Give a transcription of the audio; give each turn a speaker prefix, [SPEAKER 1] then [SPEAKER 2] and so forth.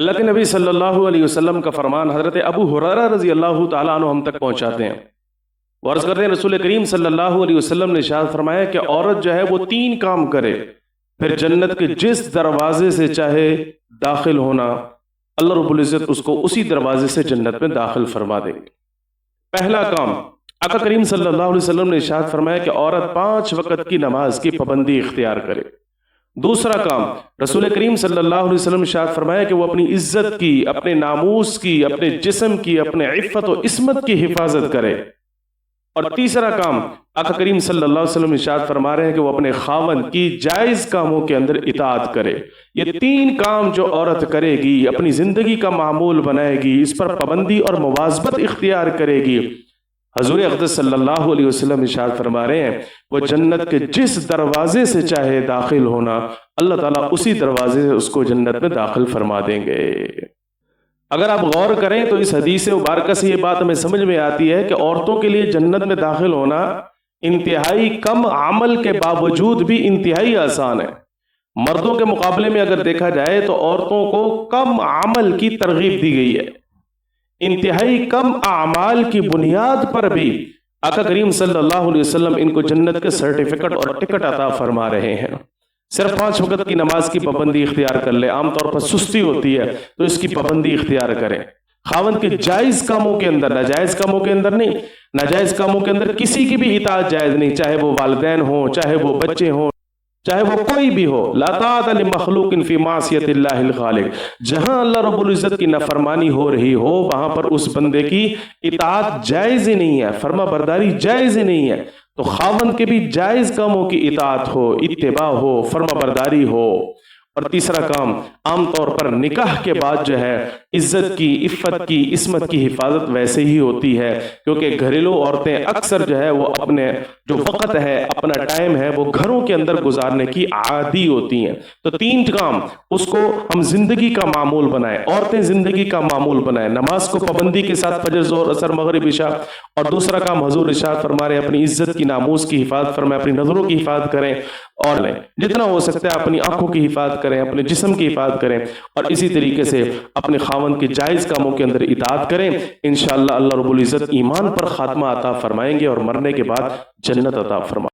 [SPEAKER 1] اللہ کے نبی صلی اللہ علیہ وسلم کا فرمان حضرت ابو ہریرہ رضی اللہ تعالیٰ عنہ ہم تک پہنچاتے ہیں، وہ عرض کرتے ہیں رسول کریم صلی اللہ علیہ وسلم نے ارشاد فرمایا کہ عورت جو ہے وہ 3 کام کرے، پھر جنت کے جس دروازے سے چاہے داخل ہونا، اللہ رب العزت اس کو اسی دروازے سے جنت میں داخل فرما دیں گے۔ پہلا کام، آقا کریم صلی اللہ علیہ وسلم نے ارشاد فرمایا کہ عورت 5 وقت کی نماز کی پابندی اختیار کرے۔ دوسرا کام، رسول کریم صلی اللہ علیہ وسلم نے ارشاد فرمایا کہ وہ اپنی عزت کی، اپنے ناموس کی، اپنے جسم کی، اپنے عفت و عصمت کی حفاظت کرے۔ اور تیسرا کام، آقا کریم صلی اللہ علیہ وسلم ارشاد فرما رہے ہیں کہ وہ اپنے خاوند کی جائز کاموں کے اندر اطاعت کرے۔ یہ 3 کام جو عورت کرے گی، اپنی زندگی کا معمول بنائے گی، اس پر پابندی اور مواظبت اختیار کرے گی، حضور اقدس صلی اللہ علیہ وسلم ارشاد فرما رہے ہیں وہ جنت کے جس دروازے سے چاہے داخل ہونا، اللہ تعالیٰ اسی دروازے سے اس کو جنت میں داخل فرما دیں گے۔ اگر آپ غور کریں تو اس حدیث مبارکہ سے یہ بات ہمیں سمجھ میں آتی ہے کہ عورتوں کے لیے جنت میں داخل ہونا انتہائی کم عمل کے باوجود بھی انتہائی آسان ہے۔ مردوں کے مقابلے میں اگر دیکھا جائے تو عورتوں کو کم عمل کی ترغیب دی گئی ہے، انتہائی کم اعمال کی بنیاد پر بھی آقا کریم صلی اللہ علیہ وسلم ان کو جنت کے سرٹیفکیٹ اور ٹکٹ عطا فرما رہے ہیں۔ صرف 5 وقت کی نماز کی پابندی اختیار کر لے، عام طور پر سستی ہوتی ہے تو اس کی پابندی اختیار کریں۔ خاوند کے جائز کاموں کے اندر، ناجائز کاموں کے اندر نہیں، ناجائز کاموں کے اندر کسی کی بھی اطاعت جائز نہیں، چاہے وہ والدین ہوں، چاہے وہ بچے ہوں، چاہے وہ کوئی بھی ہو۔ لا طاعت لمخلوق فی معصیت اللہ الخالق، جہاں اللہ رب العزت کی نافرمانی ہو رہی ہو وہاں پر اس بندے کی اطاعت جائز ہی نہیں ہے، فرما برداری جائز ہی نہیں ہے۔ تو خاوند کے بھی جائز کاموں کی اطاعت ہو، اتباع ہو، فرما برداری ہو۔ اور تیسرا کام، عام طور پر نکاح کے بعد جو ہے عزت کی، عفت کی، عصمت کی حفاظت ویسے ہی ہوتی ہے، کیونکہ گھریلو عورتیں اکثر جو ہے وہ اپنے جو وقت ہے، اپنا ٹائم ہے، وہ گھروں کے اندر گزارنے کی عادی ہوتی ہیں۔ تو 3 کام اس کو ہم زندگی کا معمول بنائیں، عورتیں زندگی کا معمول بنائیں، نماز کو پابندی کے ساتھ فجر، ظہر، عصر، مغرب، عشاء۔ اور دوسرا کام، حضور ارشاد فرما رہے ہیں اپنی عزت کی، ناموس کی حفاظت فرمائیں، اپنی نظروں کی حفاظت کریں، اور جتنا ہو سکتا ہے اپنی آنکھوں کی حفاظت کریں، اپنے جسم کی حفاظت کریں، اور اسی طریقے سے اپنے خاوند کے جائز کاموں کے اندر اطاعت کریں۔ انشاءاللہ اللہ رب العزت ایمان پر خاتمہ عطا فرمائیں گے اور مرنے کے بعد جنت عطا فرمائیں گے۔